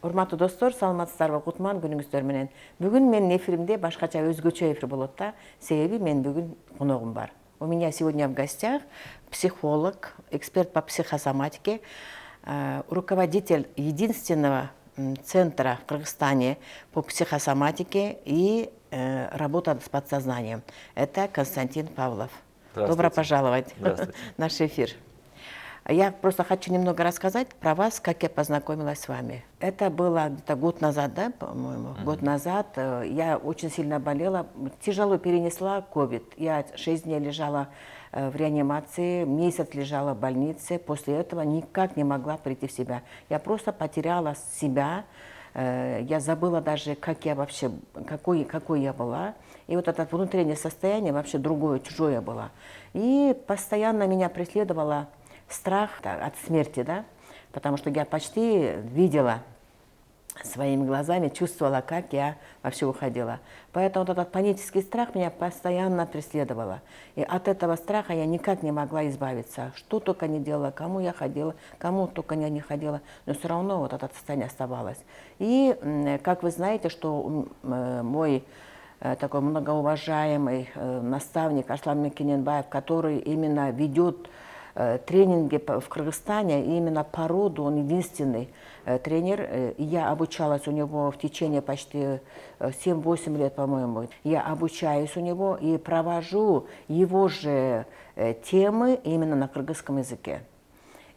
Урматтуу достор, саламатсыздарбы? Кутман күнүңүздөр менен. Бүгүн менин эфиримде башкача өзгөчө эфир болот да. Себеби мен бүгүн коногум бар. У меня сегодня в гостях психолог, эксперт по психосоматике, руководитель единственного центра в Кыргызстане по психосоматике и работа с подсознанием. Это Константин Павлов. Добро пожаловать в наш эфир. Я просто хочу немного рассказать про вас, как я познакомилась с вами. Это было где-то год назад, да, по-моему? Год назад я очень сильно болела, тяжело перенесла ковид. Я 6 дней лежала в реанимации, месяц лежала в больнице. После этого никак не могла прийти в себя. Я просто потеряла себя. Я забыла даже, как я вообще, какой я была. И вот это внутреннее состояние вообще другое, чужое было. И постоянно меня преследовало страх от смерти, да, потому что я почти видела своими глазами, чувствовала, как я вообще уходила. Поэтому вот этот панический страх меня постоянно преследовал. И от этого страха я никак не могла избавиться. Что только не делала, кому я ходила, кому только я не ходила, но все равно вот это состояние оставалось. И, как вы знаете, что мой такой многоуважаемый наставник Арслан Мекененбаев, который именно ведет тренинги в Кыргызстане, и именно по роду он единственный тренер. Я обучалась у него в течение почти 7-8 лет, по-моему. Я обучаюсь у него и провожу его же темы именно на кыргызском языке.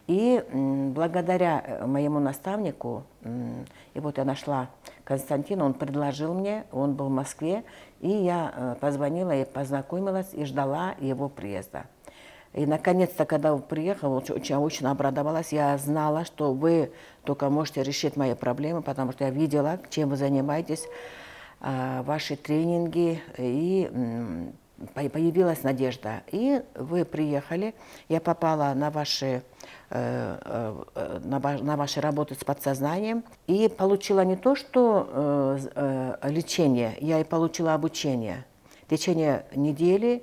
И благодаря моему наставнику, и вот я нашла Константина, он предложил мне, он был в Москве, и я позвонила и познакомилась, и ждала его приезда. И наконец-то, когда он приехал, очень обрадовалась. Я знала, что вы только можете решить мои проблемы, потому что я видела, чем вы занимаетесь, ваши тренинги, и появилась надежда. И вы приехали, я попала на ваши работы с подсознанием и получила не то, что лечение, я и получила обучение. В течение недели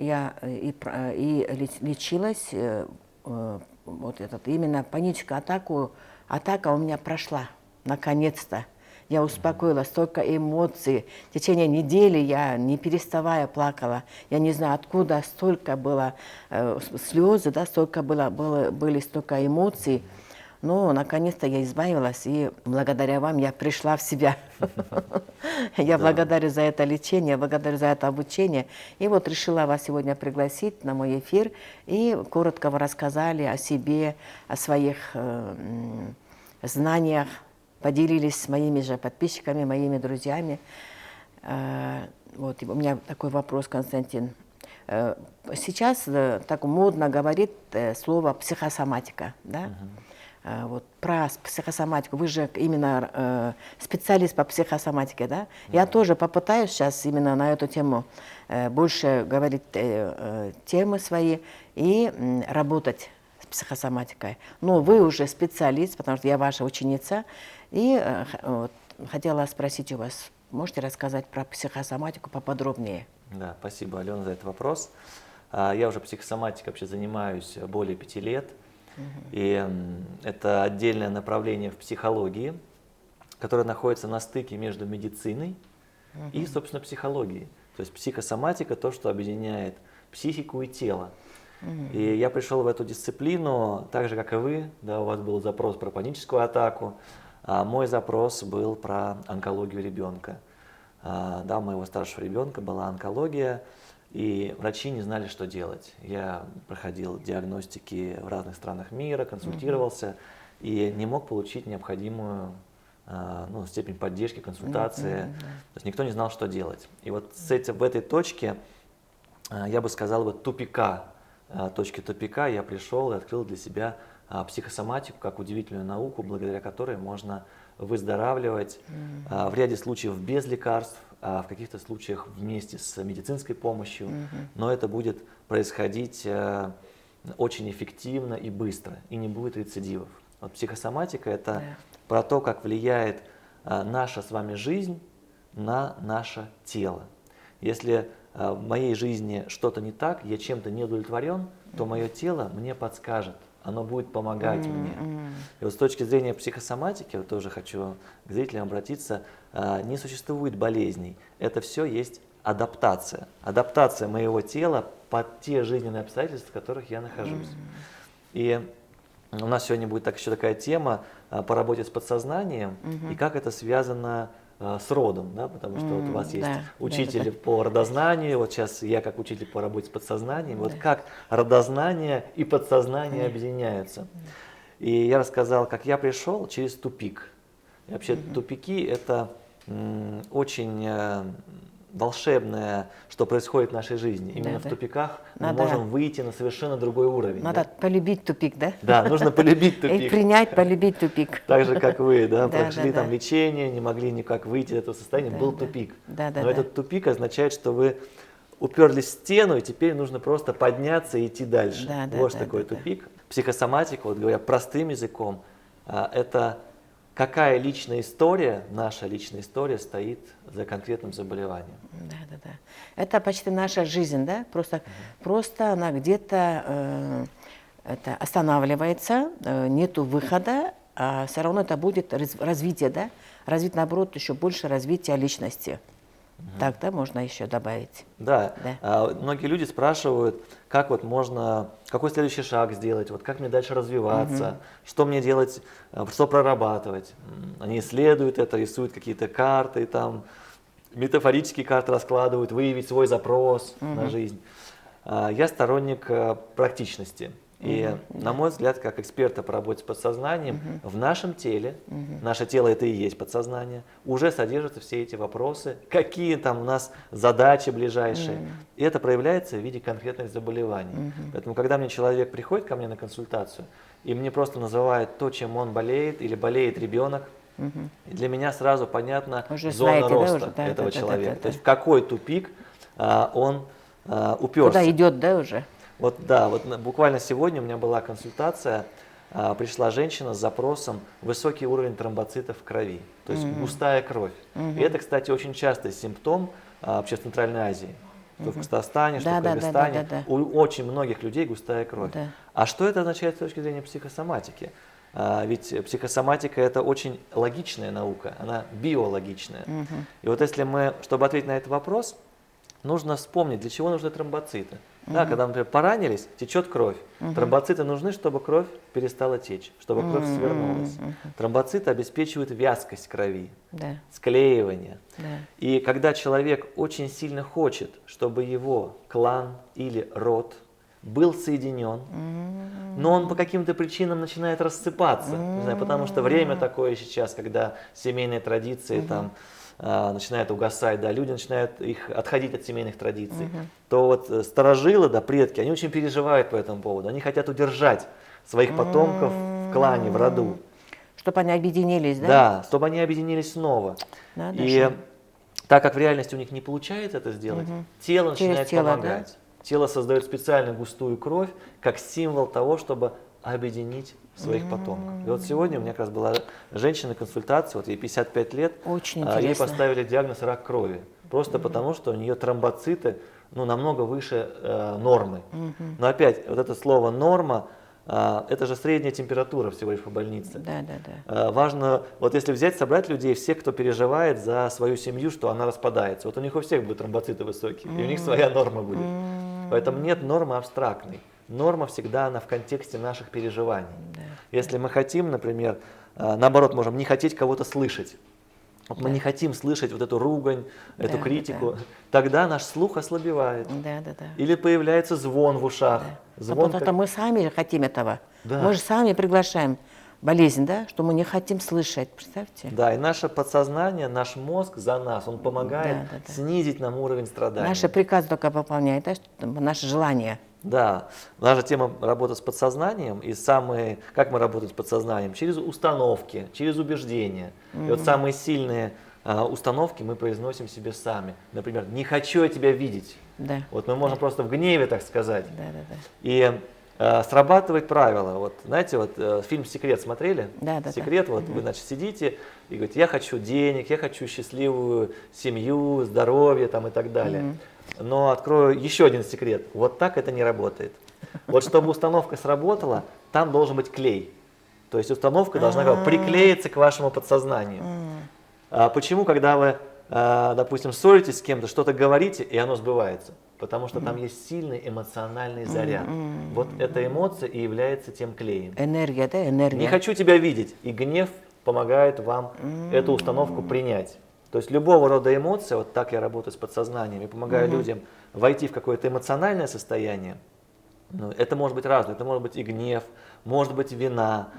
я и лечилась, вот этот, именно паническая атака у меня прошла, наконец-то. Я успокоилась, столько эмоций. В течение недели я, не переставая, плакала. Я не знаю, откуда столько было слезы, да, столько были столько эмоций. Но наконец-то я избавилась, и благодаря вам я пришла в себя. Я благодарю за это лечение, благодарю за это обучение. И вот решила вас сегодня пригласить на мой эфир. И коротко вы рассказали о себе, о своих знаниях, поделились с моими же подписчиками, моими друзьями. Вот у меня такой вопрос, Константин. Сейчас так модно говорит слово психосоматика, да? Вот, про психосоматику. Вы же именно специалист по психосоматике, да? Я тоже попытаюсь сейчас именно на эту тему больше говорить темы свои и работать с психосоматикой. Но вы уже специалист, потому что я ваша ученица. И вот, хотела спросить у вас, можете рассказать про психосоматику поподробнее? Да, спасибо, Алена, за этот вопрос. Я уже психосоматикой вообще занимаюсь более 5 лет. И это отдельное направление в психологии, которое находится на стыке между медициной и, собственно, психологией. То есть психосоматика – то, что объединяет психику и тело. И я пришел в эту дисциплину так же, как и вы. Да, у вас был запрос про паническую атаку, а мой запрос был про онкологию ребенка. Да, у моего старшего ребенка была онкология. И врачи не знали, что делать. Я проходил диагностики в разных странах мира, консультировался и не мог получить необходимую степень поддержки, консультации. То есть никто не знал, что делать. И вот в этой точке, я бы сказал, точки тупика я пришел и открыл для себя психосоматику как удивительную науку, благодаря которой можно выздоравливать в ряде случаев без лекарств, в каких-то случаях вместе с медицинской помощью, но это будет происходить очень эффективно и быстро, и не будет рецидивов. Вот психосоматика – это про то, как влияет наша с вами жизнь на наше тело. Если в моей жизни что-то не так, я чем-то не удовлетворен, то мое тело мне подскажет, оно будет помогать мне. И вот с точки зрения психосоматики, вот тоже хочу к зрителям обратиться, не существует болезней. Это все есть адаптация. Адаптация моего тела под те жизненные обстоятельства, в которых я нахожусь. И у нас сегодня будет еще такая тема по работе с подсознанием и как это связано с родом, да, потому что вот у вас есть учитель по родознанию, вот сейчас я как учитель по работе с подсознанием, вот как родознание и подсознание объединяются. И я рассказал, как я пришел через тупик. И вообще тупики это очень волшебное, что происходит в нашей жизни. Именно в тупиках мы можем выйти на совершенно другой уровень. Надо полюбить тупик, да? Да, нужно полюбить тупик. И принять, полюбить тупик. Так же, как вы, да, прошли там лечение, не могли никак выйти из этого состояния, был тупик. Но этот тупик означает, что вы уперлись в стену, и теперь нужно просто подняться и идти дальше. Вот что такое тупик. Психосоматика, вот говоря простым языком, это какая личная история, наша личная история стоит за конкретным заболеванием. Да. Это почти наша жизнь, да? Просто она где-то останавливается, нету выхода, а все равно это будет развитие, да? Развить, наоборот, еще больше развития личности. Так, да, можно еще добавить. Да. Многие люди спрашивают, как вот можно, какой следующий шаг сделать, вот как мне дальше развиваться, что мне делать, что прорабатывать. Они исследуют это, рисуют какие-то карты, там, метафорические карты раскладывают, выявить свой запрос на жизнь. Я сторонник практичности. И, на мой взгляд, как эксперта по работе с подсознанием, в нашем теле, наше тело это и есть подсознание, уже содержатся все эти вопросы, какие там у нас задачи ближайшие. И это проявляется в виде конкретных заболеваний. Поэтому, когда мне человек приходит ко мне на консультацию, и мне просто называют то, чем он болеет, или болеет ребенок, и для меня сразу понятна зона роста этого человека. То есть в какой тупик он уперся. Куда идет, да, уже? Вот буквально сегодня у меня была консультация, пришла женщина с запросом высокий уровень тромбоцитов в крови, то есть густая кровь. И это, кстати, очень частый симптом вообще в Центральной Азии. Что в Казахстане, что в Кыргызстане. У очень многих людей густая кровь. А что это означает с точки зрения психосоматики? Ведь психосоматика это очень логичная наука, она биологичная. И вот если мы, чтобы ответить на этот вопрос, нужно вспомнить, для чего нужны тромбоциты. Да, когда, например, поранились, течет кровь. Тромбоциты нужны, чтобы кровь перестала течь, чтобы кровь свернулась. Тромбоциты обеспечивают вязкость крови, склеивание. И когда человек очень сильно хочет, чтобы его клан или род был соединен, но он по каким-то причинам начинает рассыпаться. Не знаю, потому что время такое сейчас, когда семейные традиции там начинает угасать, да, люди начинают отходить от семейных традиций, то вот старожилы, да, предки, они очень переживают по этому поводу. Они хотят удержать своих потомков в клане, в роду. Чтобы они объединились, да? Да, чтобы они объединились снова. И так как в реальности у них не получается это сделать, тело начинает помогать. Да? Тело создает специально густую кровь, как символ того, чтобы объединить своих потомков. И вот сегодня у меня как раз была женщина на консультации, вот ей 55 лет, ей поставили диагноз рак крови. Просто потому, что у нее тромбоциты намного выше нормы. Но опять, вот это слово «норма», это же средняя температура всего лишь по больнице. Важно, вот если взять, собрать людей, всех, кто переживает за свою семью, что она распадается. Вот у них у всех будут тромбоциты высокие, и у них своя норма будет. Поэтому нет нормы абстрактной. Норма всегда она в контексте наших переживаний. Если мы хотим, например, наоборот, можем не хотеть кого-то слышать. Вот мы не хотим слышать вот эту ругань, эту критику, тогда наш слух ослабевает. Или появляется звон в ушах. Звон, потому что мы сами хотим этого. Мы же сами приглашаем болезнь, да, что мы не хотим слышать, представьте. Да, и наше подсознание, наш мозг за нас, он помогает снизить нам уровень страданий. Наши приказы только выполняет, да, наши желания. Да, наша тема работы с подсознанием, и как мы работаем с подсознанием? Через установки, через убеждения. И вот самые сильные установки мы произносим себе сами. Например, «не хочу я тебя видеть». Вот мы можем просто в гневе так сказать. И срабатывает правило. Вот, знаете, вот фильм «Секрет» смотрели? «Секрет», вот вы, значит, сидите и говорите: я хочу денег, я хочу счастливую семью, здоровье там, и так далее. Но открою еще один секрет. Вот так это не работает. Вот чтобы установка сработала, там должен быть клей. То есть установка должна как бы приклеиться к вашему подсознанию. Почему, когда вы, допустим, ссоритесь с кем-то, что-то говорите, и оно сбывается? Потому что там есть сильный эмоциональный заряд. Вот эта эмоция и является тем клеем. Энергия, да, энергия. Не хочу тебя видеть. И гнев помогает вам эту установку принять. То есть любого рода эмоции, вот так я работаю с подсознанием, и помогаю людям войти в какое-то эмоциональное состояние. Ну, это может быть разное, это может быть и гнев, может быть вина,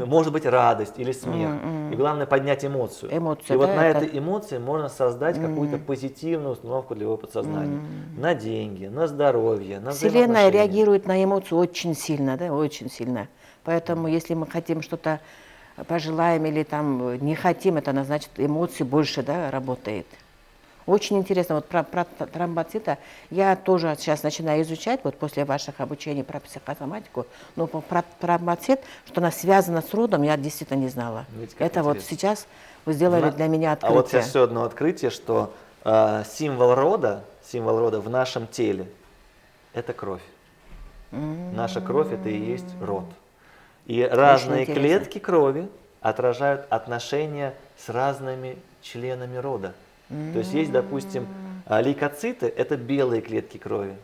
может быть радость или смех. И главное поднять эмоцию. Эмоция, и вот да, на это... этой эмоции можно создать какую-то позитивную установку для его подсознания. На деньги, на здоровье, на Вселенная взаимоотношения. реагирует на эмоцию очень сильно, да, очень сильно. Поэтому если мы хотим что-то пожелаем или там не хотим, это значит эмоции больше, да, работает. Очень интересно, вот про тромбоциты я тоже сейчас начинаю изучать, вот после ваших обучений про психосоматику, но про тромбоцит, что она связана с родом, я действительно не знала. Видите, как это вот интересно. сейчас вы сделали для меня открытие. А вот сейчас еще одно открытие, что символ рода в нашем теле – это кровь. Наша кровь – это и есть род. И разные интересно. клетки крови отражают отношения с разными членами рода. То есть есть, допустим, лейкоциты – это белые клетки крови.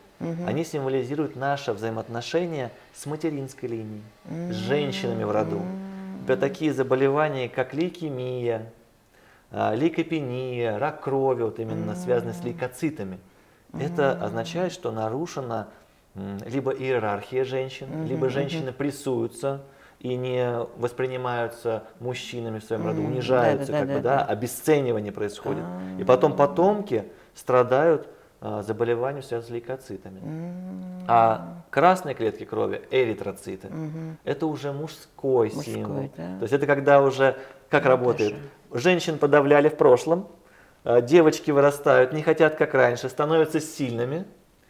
Они символизируют наше взаимоотношение с материнской линией, с женщинами в роду. Например, такие заболевания, как лейкемия, лейкопения, рак крови, вот именно связанные с лейкоцитами. Это означает, что нарушена либо иерархия женщин, либо женщины прессуются и не воспринимаются мужчинами в своем роду, унижаются, обесценивание происходит. И потом потомки страдают заболеванием, связанным с лейкоцитами. А красные клетки крови, эритроциты, это уже мужской символ. Да. То есть это когда уже, как работает, женщин подавляли в прошлом, девочки вырастают, не хотят как раньше, становятся сильными.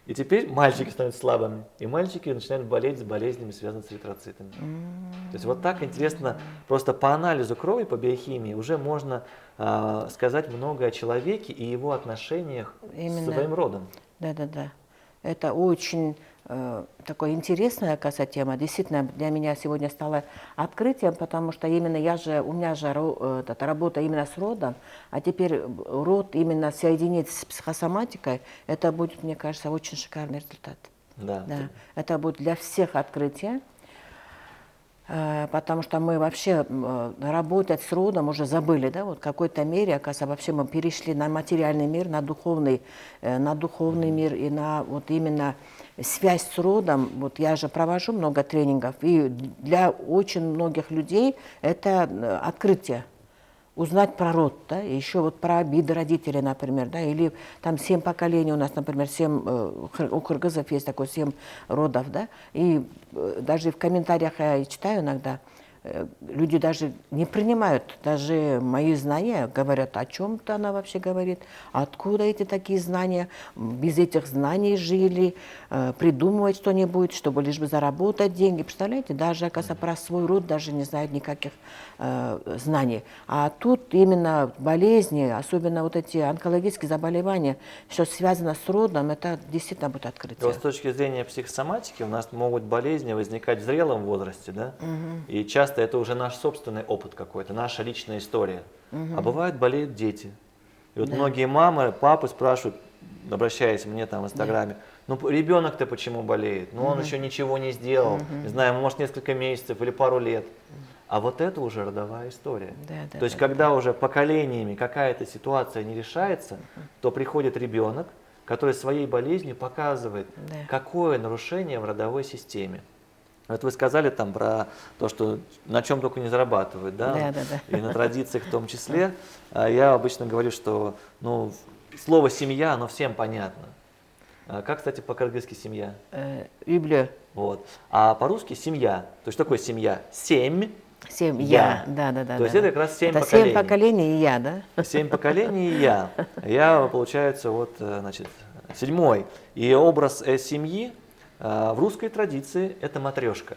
И теперь мальчики становятся слабыми, и мальчики начинают болеть с болезнями, связанными с эритроцитами. То есть вот так интересно, просто по анализу крови, по биохимии уже можно сказать многое о человеке и его отношениях с своим родом. Да. Это очень такая интересная, оказывается, тема. Действительно, для меня сегодня стало открытием, потому что именно у меня же работа именно с родом, а теперь род именно соединить с психосоматикой, это будет, мне кажется, очень шикарный результат. Да. Это будет для всех открытие, потому что мы вообще работать с родом уже забыли, да, вот в какой-то мере, оказывается, вообще мы перешли на материальный мир, на духовный мир и на вот именно связь с родом. Вот я же провожу много тренингов, и для очень многих людей это открытие. Узнать про род, да, и еще вот про обиды родителей, например, да, или там 7 поколений у нас, например, 7, у кыргызов есть такое 7 родов, да, и даже в комментариях я читаю иногда, люди даже не принимают, даже мои знания, говорят, о чем-то она вообще говорит, откуда эти такие знания, без этих знаний жили, придумывать что-нибудь, чтобы лишь бы заработать деньги, представляете, даже, оказывается, про свой род даже не знают никаких знаний. А тут именно болезни, особенно вот эти онкологические заболевания, что связано с родом, это действительно будет открытие. Вот с точки зрения психосоматики у нас могут болезни возникать в зрелом возрасте, да? И часто это уже наш собственный опыт какой-то, наша личная история. А бывает болеют дети. И вот многие мамы, папы спрашивают, обращаясь мне там в Инстаграме, ну ребенок-то почему болеет? Ну он еще ничего не сделал, не знаю, может несколько месяцев или пару лет. А вот это уже родовая история. То есть когда уже поколениями какая-то ситуация не решается, то приходит ребенок, который своей болезнью показывает, какое нарушение в родовой системе. Вот вы сказали там про то, что на чем только не зарабатывают, да? И на традициях в том числе. Я обычно говорю, что слово «семья», оно всем понятно. Как, кстати, по-кыргызски семья? Люблю. Вот. А по-русски семья. То есть что такое семья? 7. 7 я. Да. То есть это как раз 7 это поколений. 7 поколений и я, да? 7 поколений и я. Я, получается, вот, значит, 7-й. И образ семьи в русской традиции это матрешка.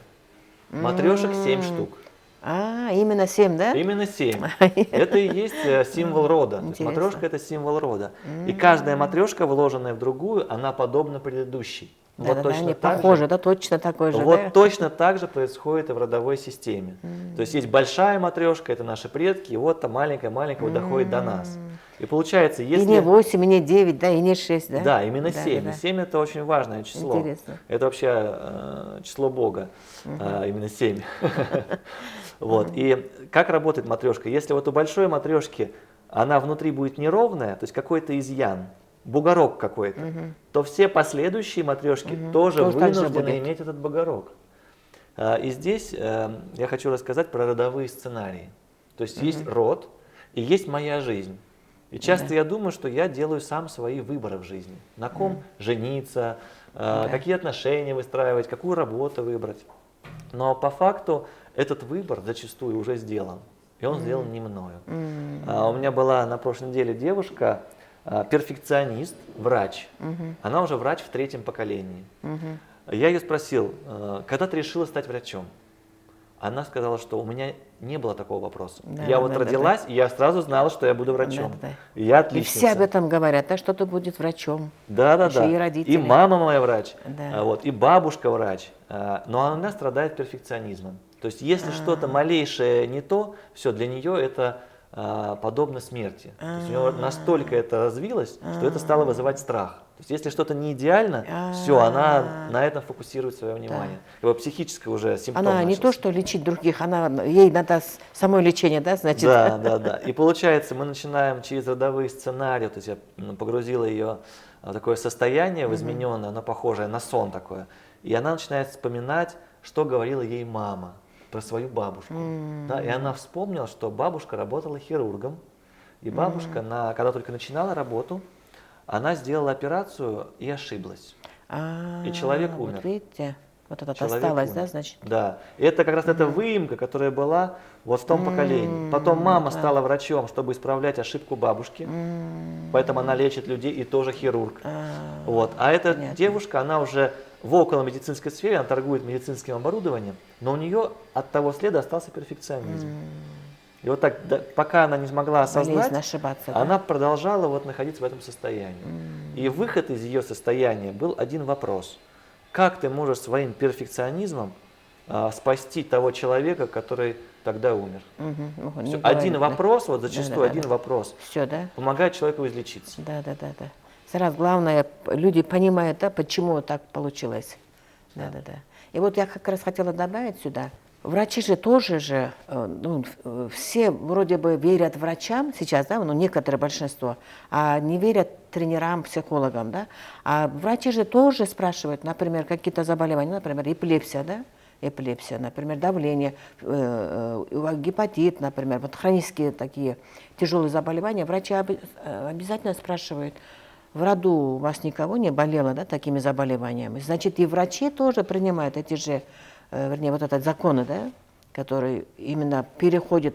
Матрешек 7 штук. Именно 7, да? Именно 7. Это и есть символ рода. То есть матрешка это символ рода. И каждая матрешка, вложенная в другую, она подобна предыдущей. Да, Вот да, да, точно они так же. похожи, да, точно такой же, Вот да? точно так же происходит и в родовой системе. То есть есть большая матрешка, это наши предки, и вот там маленькая-маленькая вот доходит до нас. И получается, И не если... 8, и не 9, да, и не 6, да? Да, именно Да, 7. да, И да. 7 это очень важное число. Интересно. Это вообще число Бога, именно 7. Вот. И как работает матрешка? Если вот у большой матрешки она внутри будет неровная, то есть какой-то изъян, бугорок какой-то, то все последующие матрешки тоже Тоже так же вынуждены будет. иметь этот бугорок. И здесь я хочу рассказать про родовые сценарии. То есть есть род и есть моя жизнь. И часто я думаю, что я делаю сам свои выборы в жизни. На ком жениться, какие отношения выстраивать, какую работу выбрать. Но по факту этот выбор зачастую уже сделан. И он сделан не мною. У меня была на прошлой неделе девушка, перфекционист, врач. Она уже врач в 3-м поколении. Я ее спросил, когда ты решила стать врачом? Она сказала, что у меня не было такого вопроса. Да, Я вот да, родилась, и я сразу знала, что я буду врачом. Да, да. И я И отличница. все об этом говорят, да, что-то будет врачом. Да. Еще и родители. И мама моя врач, Да. вот, и бабушка врач. Но она страдает перфекционизмом. То есть, если что-то малейшее не то, все, для нее это подобно смерти. То есть, у нее настолько это развилось, что это стало вызывать страх. То есть, если что-то не идеально, все, она на этом фокусирует свое внимание. Его психическое уже симптом Она не начался. то, что лечить других, ей надо самое лечение, да, значит? Да. И получается, мы начинаем через родовые сценарии, то есть я погрузила ее в такое состояние, в измененное, оно похожее на сон такое. И она начинает вспоминать, что говорила ей мама про свою бабушку. Да, и она вспомнила, что бабушка работала хирургом. И бабушка, когда только начинала работу, она сделала операцию и ошиблась. И человек умер. Вот видите, вот это Человек осталось, умер. да, значит? Да. И это как раз эта выемка, которая была вот в том поколении. Потом мама стала врачом, чтобы исправлять ошибку бабушки. Поэтому она лечит людей и тоже хирург. Вот. А эта девушка, она уже в околомедицинской сфере, она торгует медицинским оборудованием, но у нее от того следа остался перфекционизм. И вот так, пока она не смогла осознать, Болезненно ошибаться, да? она продолжала вот находиться в этом состоянии. И выход из ее состояния был один вопрос. Как ты можешь своим перфекционизмом спасти того человека, который тогда умер? Всё, один вопрос, вот зачастую один вопрос, Все, да? помогает человеку излечиться. Да. Сразу главное, люди понимают, да, почему так получилось. Да. И вот я как раз хотела добавить сюда. Врачи же тоже же, все вроде бы верят врачам сейчас, да, некоторое большинство, а не верят тренерам, психологам, да. А врачи же тоже спрашивают, например, какие-то заболевания, например, эпилепсия, да, например, давление, гепатит, например, вот хронические такие тяжелые заболевания, врачи обязательно спрашивают, в роду у вас никого не болело, да, такими заболеваниями? Значит, и врачи тоже принимают эти же, вернее, вот этот законы, да, которые именно переходят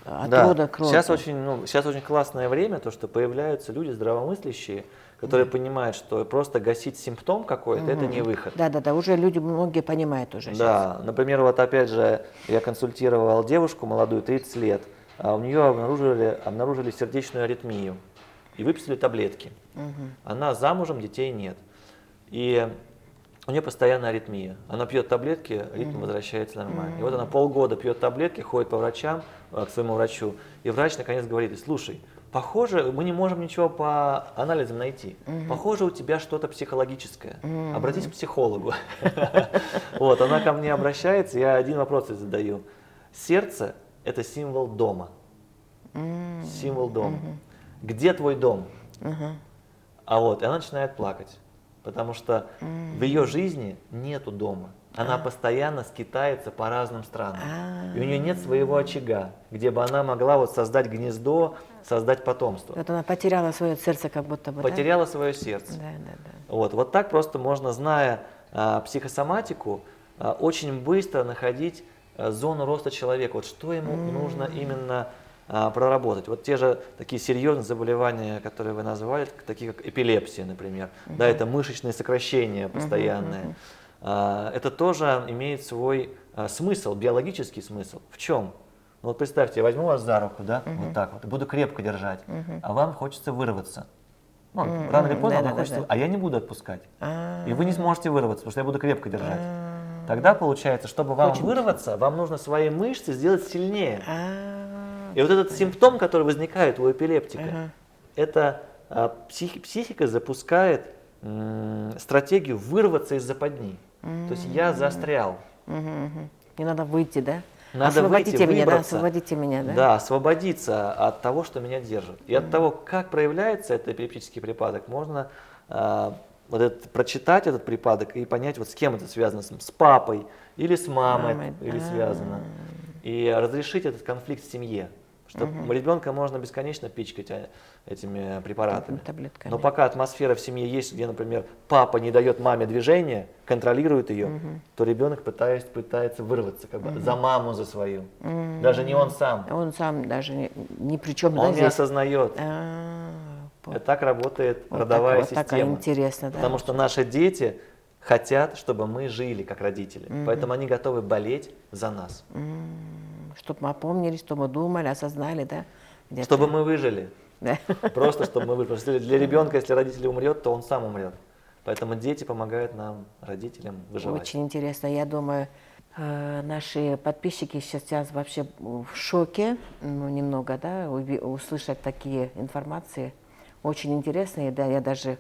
от рода к роду. Сейчас очень классное время, то, что появляются люди здравомыслящие, которые понимают, что просто гасить симптом какой-то, это не выход. Да, уже люди многие понимают уже сейчас. Да, например, вот опять же, я консультировал девушку молодую, 30 лет, а у нее обнаружили сердечную аритмию и выписали таблетки. Она замужем, детей нет. И у нее постоянная аритмия. Она пьет таблетки, ритм возвращается нормально. И вот она полгода пьет таблетки, ходит по врачам, к своему врачу, и врач наконец говорит: слушай, похоже, мы не можем ничего по анализам найти. Похоже, у тебя что-то психологическое. Обратись к психологу. Вот, она ко мне обращается, я один вопрос ей задаю. Сердце – это символ дома. Символ дома. Где твой дом? И она начинает плакать, потому что в ее жизни нету дома. Она постоянно скитается по разным странам. И у нее нет своего очага, где бы она могла вот создать гнездо, создать потомство. Вот она потеряла свое сердце как будто бы, Потеряла свое сердце. Да. Вот так просто можно, зная психосоматику, очень быстро находить зону роста человека. Вот что ему нужно именно проработать. Вот те же такие серьезные заболевания, которые вы назвали, такие как эпилепсия, например. Да, это мышечные сокращения постоянные. Это тоже имеет свой смысл, биологический смысл. В чем? Ну вот представьте, я возьму вас за руку, да, вот так вот, и буду крепко держать, а вам хочется вырваться. Ну, рано или поздно да, он да, хочет, да. а я не буду отпускать. И вы не сможете вырваться, потому что я буду крепко держать. Тогда получается, чтобы вам вырваться, вам нужно свои мышцы сделать сильнее. И вот этот симптом, который возникает у эпилептика, это психика запускает стратегию вырваться из западни. То есть я застрял. Мне надо выйти, да? Надо Освободите выйти, меня, да? выбраться. Освободите меня, да? Да, освободиться от того, что меня держит. И от того, как проявляется этот эпилептический припадок, можно прочитать этот припадок и понять, вот с кем это связано, с папой или с мамой, или связано. И разрешить этот конфликт в семье. Чтобы ребенка можно бесконечно пичкать этими препаратами. Таблетками. Но пока атмосфера в семье есть, где, например, папа не дает маме движения, контролирует ее, то ребенок пытается вырваться как бы, за маму, за свою. Даже не он сам. Он сам даже ни при чем, да, Он не здесь? осознает. Вот. Так работает Вот родовая так, вот так система. интересно, да? Потому что наши дети хотят, чтобы мы жили как родители. Поэтому они готовы болеть за нас. Чтобы мы опомнились, что мы думали, осознали, да? Где-то. Чтобы мы выжили. Да. Просто чтобы мы выжили. Потому что для ребенка, если родитель умрет, то он сам умрет. Поэтому дети помогают нам, родителям, выживать. Очень интересно. Я думаю, наши подписчики сейчас вообще в шоке, ну, немного, да, услышать такие информации. Очень интересные, да, я даже,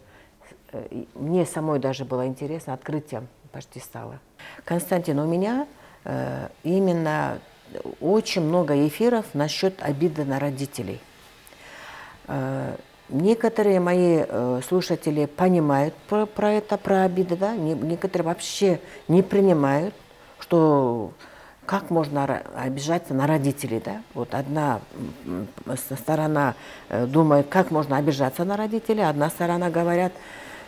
мне самой даже было интересно, открытием почти стало. Константин, у меня именно очень много эфиров насчет обиды на родителей. Некоторые мои слушатели понимают про это, про обиды, да? Некоторые вообще не принимают, что как можно обижаться на родителей, да? Вот одна сторона думает, как можно обижаться на родителей, одна сторона говорят,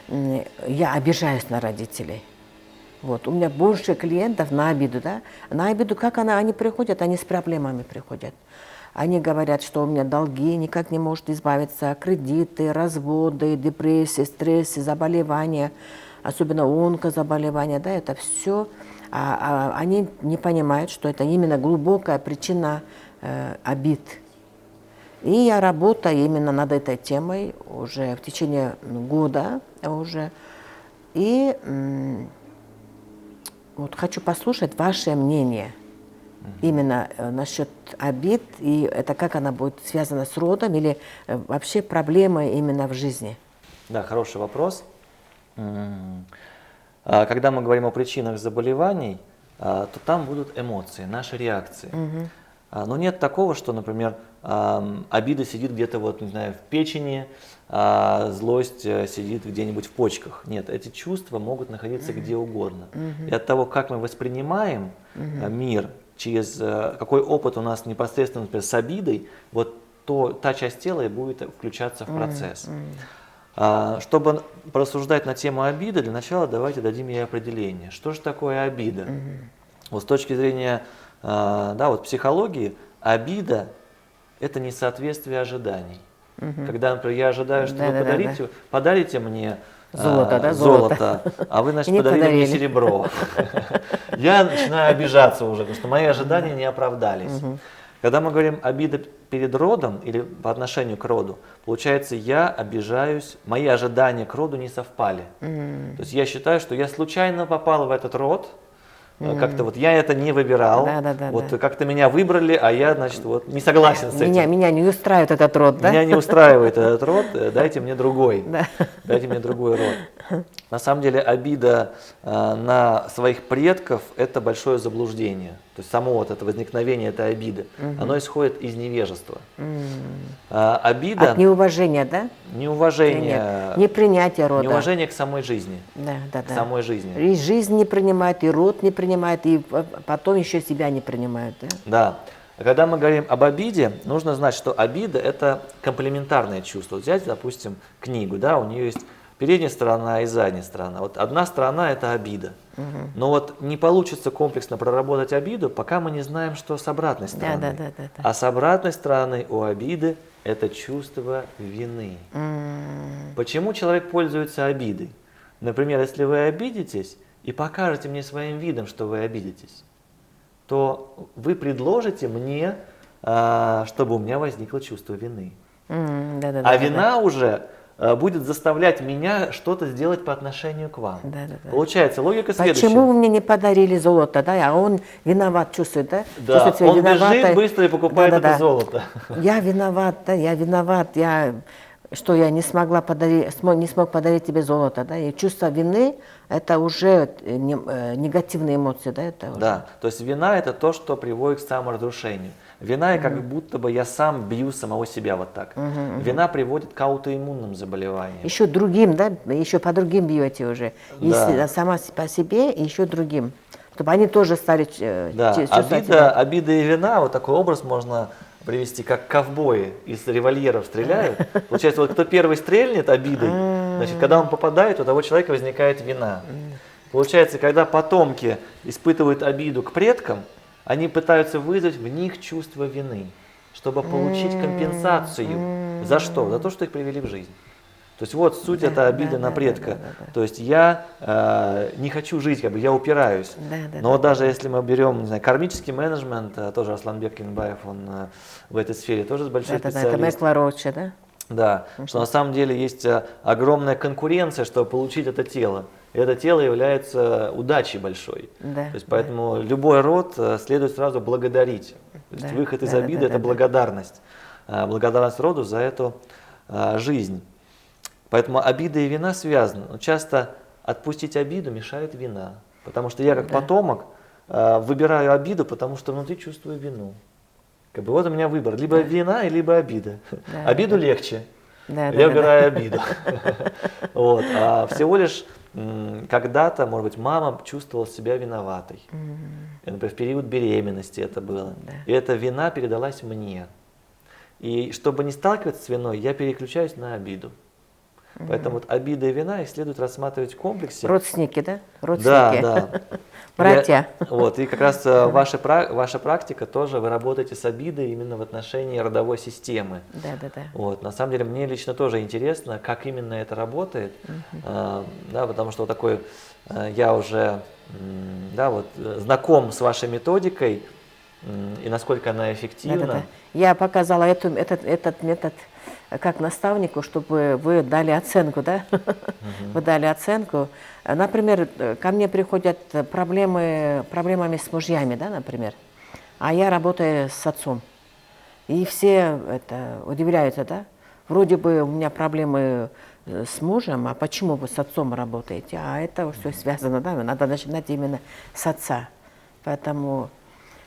я обижаюсь на родителей. Вот. У меня больше клиентов на обиду, да? На обиду, как они приходят, они с проблемами приходят. Они говорят, что у меня долги, никак не может избавиться, кредиты, разводы, депрессии, стрессы, заболевания, особенно онкозаболевания, да, это все. Они не понимают, что это именно глубокая причина обид. И я работаю именно над этой темой уже в течение года уже. И вот хочу послушать ваше мнение. Именно насчет обид, и это как она будет связана с родом, или вообще проблемы именно в жизни? Да, хороший вопрос. Когда мы говорим о причинах заболеваний, то там будут эмоции, наши реакции. Но нет такого, что, например, обида сидит где-то вот, не знаю, в печени, а злость сидит где-нибудь в почках. Нет, эти чувства могут находиться где угодно. И от того, как мы воспринимаем мир, через какой опыт у нас непосредственно, например, с обидой, вот та часть тела и будет включаться в процесс. Чтобы порассуждать на тему обиды, для начала давайте дадим ей определение. Что же такое обида? Вот с точки зрения психологии, обида – это несоответствие ожиданий. Когда, например, я ожидаю, что вы подарите мне золото, а вы, значит, подарили мне серебро. Я начинаю обижаться уже, потому что мои ожидания не оправдались. Когда мы говорим обида перед родом или по отношению к роду, получается, я обижаюсь, мои ожидания к роду не совпали. То есть я считаю, что я случайно попал в этот род, как-то вот я это не выбирал, как-то меня выбрали, а я, значит, вот не согласен с этим. Меня не устраивает этот род, да? Меня не устраивает этот род, дайте мне другой, дайте мне другой род. На самом деле обида на своих предков – это большое заблуждение. То есть само вот это возникновение этой обиды, оно исходит из невежества. Обида… От неуважения, да? Неуважение. Непринятие рода. Неуважение к самой жизни. К самой жизни. И жизнь не принимает, и род не принимает, и потом еще себя не принимает. Да? Да. Когда мы говорим об обиде, нужно знать, что обида – это комплементарное чувство. Взять, допустим, книгу, да, у нее есть передняя сторона и задняя сторона. Вот одна сторона – это обида. Но вот не получится комплексно проработать обиду, пока мы не знаем, что с обратной стороны. А с обратной стороны у обиды – это чувство вины. Почему человек пользуется обидой? Например, если вы обидитесь и покажете мне своим видом, что вы обидитесь, то вы предложите мне, чтобы у меня возникло чувство вины. Вина уже будет заставлять меня что-то сделать по отношению к вам. Да, да, да. Получается, логика следующая. Почему вы мне не подарили золото, да? А он виноват, чувствует, да? Да, Чувствует себя он виноватой. бежит быстро и покупает Да, да, это да. золото. Я виноват, да, я виноват, что я не смогла подарить, не смог подарить тебе золото, да? И чувство вины – это уже негативные эмоции, да? Это уже. Да, то есть вина – это то, что приводит к саморазрушению. Вина, и как будто бы я сам бью самого себя вот так. Вина приводит к аутоиммунным заболеваниям. Еще другим, да? Еще по другим бьете уже. Да. Если сама по себе, и еще другим. Чтобы они тоже стали Да, чувствовать себя. обида и вина, вот такой образ можно привести, как ковбои из револьверов стреляют. Получается, вот кто первый стрельнет обидой, значит, когда он попадает, у того человека возникает вина. Получается, когда потомки испытывают обиду к предкам, они пытаются вызвать в них чувство вины, чтобы получить компенсацию. За что? За то, что их привели в жизнь. То есть вот суть это обида на предка. То есть я не хочу жить, как бы я упираюсь. Но даже если мы берем, не знаю, кармический менеджмент, тоже Асланбек Кинбаев, он в этой сфере тоже большой специалист. Это Майкл Роуча, да? Да, что на самом деле есть огромная конкуренция, чтобы получить это тело. И это тело является удачей большой. Да, то есть поэтому любой род следует сразу благодарить. То есть выход из обиды это благодарность. Благодарность роду за эту жизнь. Поэтому обида и вина связаны. Но часто отпустить обиду мешает вина. Потому что я как потомок выбираю обиду, потому что внутри чувствую вину. Как бы вот у меня выбор, либо вина, либо обида. Обиду легче, я выбираю обиду. Вот. А всего лишь когда-то, может быть, мама чувствовала себя виноватой. И, например, в период беременности это было. И эта вина передалась мне. И чтобы не сталкиваться с виной, я переключаюсь на обиду. Поэтому вот обида и вина их следует рассматривать в комплексе. Родственники, да? Родственники. Да. Братья. Вот, и как раз ваша практика тоже, вы работаете с обидой именно в отношении родовой системы. Да. Вот, на самом деле, мне лично тоже интересно, как именно это работает, да, потому что вот такой, я уже знаком с вашей методикой и насколько она эффективна. Да. Я показала этот метод как наставнику, чтобы вы дали оценку, да? Вы дали оценку. Например, ко мне приходят проблемами с мужьями, да, например, а я работаю с отцом. И все удивляются, да? Вроде бы у меня проблемы с мужем, а почему вы с отцом работаете? А это все связано, да? Надо начинать именно с отца. Поэтому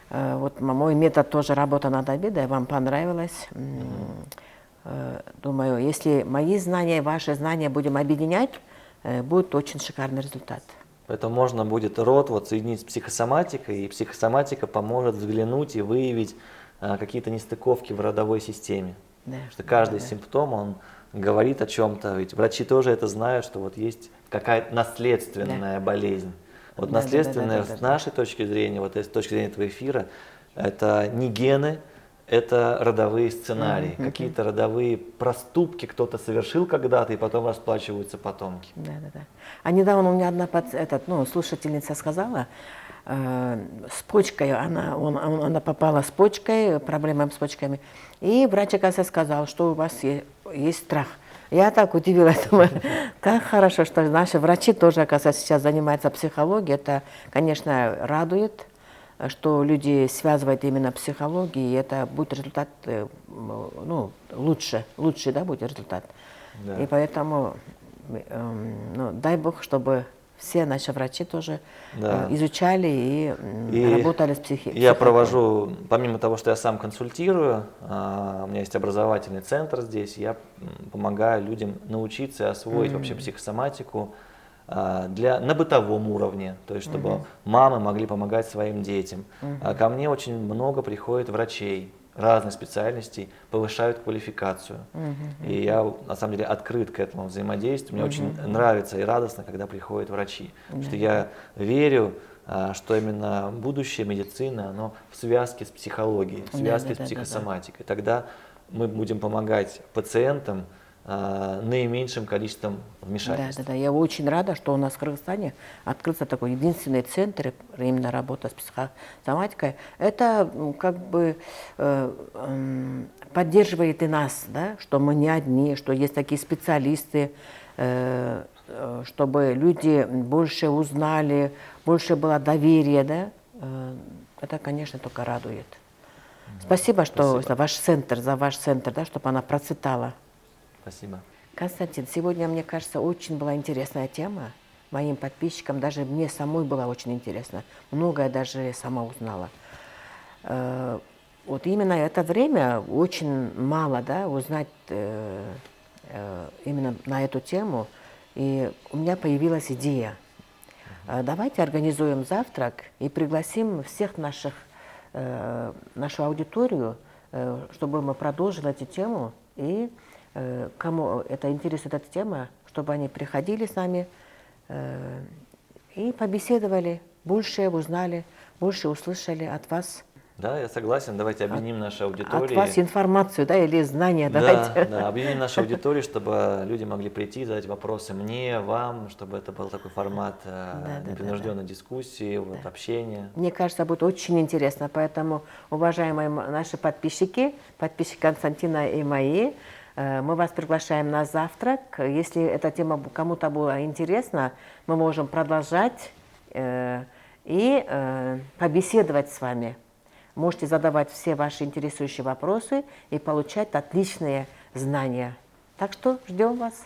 вот мой метод тоже работа над обидой, вам понравилось. Думаю, если мои знания и ваши знания будем объединять, будет очень шикарный результат. Поэтому можно будет род соединить с психосоматикой, и психосоматика поможет взглянуть и выявить какие-то нестыковки в родовой системе. Потому что каждый симптом, он говорит о чем-то, ведь врачи тоже это знают, что вот есть какая-то наследственная болезнь. Вот наследственная с нашей точки зрения, вот с точки зрения этого эфира, это не гены, это родовые сценарии, какие-то родовые проступки кто-то совершил когда-то, и потом расплачиваются потомки. Да. А недавно у меня одна слушательница сказала, с почкой, она попала с почкой, проблемами с почками, и врач, оказывается, сказал, что у вас есть страх. Я так удивилась, думаю, как хорошо, что наши врачи тоже, оказывается, сейчас занимаются психологией, это, конечно, радует, что люди связывают именно психологией, и это будет результат, лучший, да, будет результат. Да. И поэтому, дай Бог, чтобы все наши врачи тоже изучали и работали с психией. Я провожу, помимо того, что я сам консультирую, у меня есть образовательный центр здесь, я помогаю людям научиться и освоить вообще психосоматику, на бытовом уровне, то есть чтобы мамы могли помогать своим детям. Ко мне очень много приходит врачей разных специальностей, повышают квалификацию. И я на самом деле открыт к этому взаимодействию. Мне очень нравится и радостно, когда приходят врачи. Потому что я верю, что именно будущее медицины, оно в связке с психологией, в связке с психосоматикой. Тогда мы будем помогать пациентам наименьшим количеством вмешательств. Да. Я очень рада, что у нас в Кыргызстане открылся такой единственный центр, именно работа с психосоматикой. Это как бы поддерживает и нас, да, что мы не одни, что есть такие специалисты, чтобы люди больше узнали, больше было доверия, да, это, конечно, только радует. Спасибо, что за ваш центр, да, чтобы она процветала. Спасибо. Константин, сегодня, мне кажется, очень была интересная тема. Моим подписчикам, даже мне самой было очень интересно. Многое даже сама узнала. Вот именно это время очень мало, да, узнать именно на эту тему. И у меня появилась идея. Давайте организуем завтрак и пригласим всех нашу аудиторию, чтобы мы продолжили эту тему. И кому это интересует эта тема, чтобы они приходили с нами и побеседовали, больше узнали, больше услышали от вас. Да, я согласен. Давайте объединим наши аудитории. От вас информацию, да, или знания. Да, Давайте. да, объединим нашу аудиторию, чтобы люди могли прийти, задать вопросы мне, вам, чтобы это был такой формат непринужденной дискуссии, вот, общения. Мне кажется, будет очень интересно. Поэтому, уважаемые наши подписчики Константина и мои, мы вас приглашаем на завтрак. Если эта тема кому-то была интересна, мы можем продолжать и побеседовать с вами. Можете задавать все ваши интересующие вопросы и получать отличные знания. Так что ждем вас.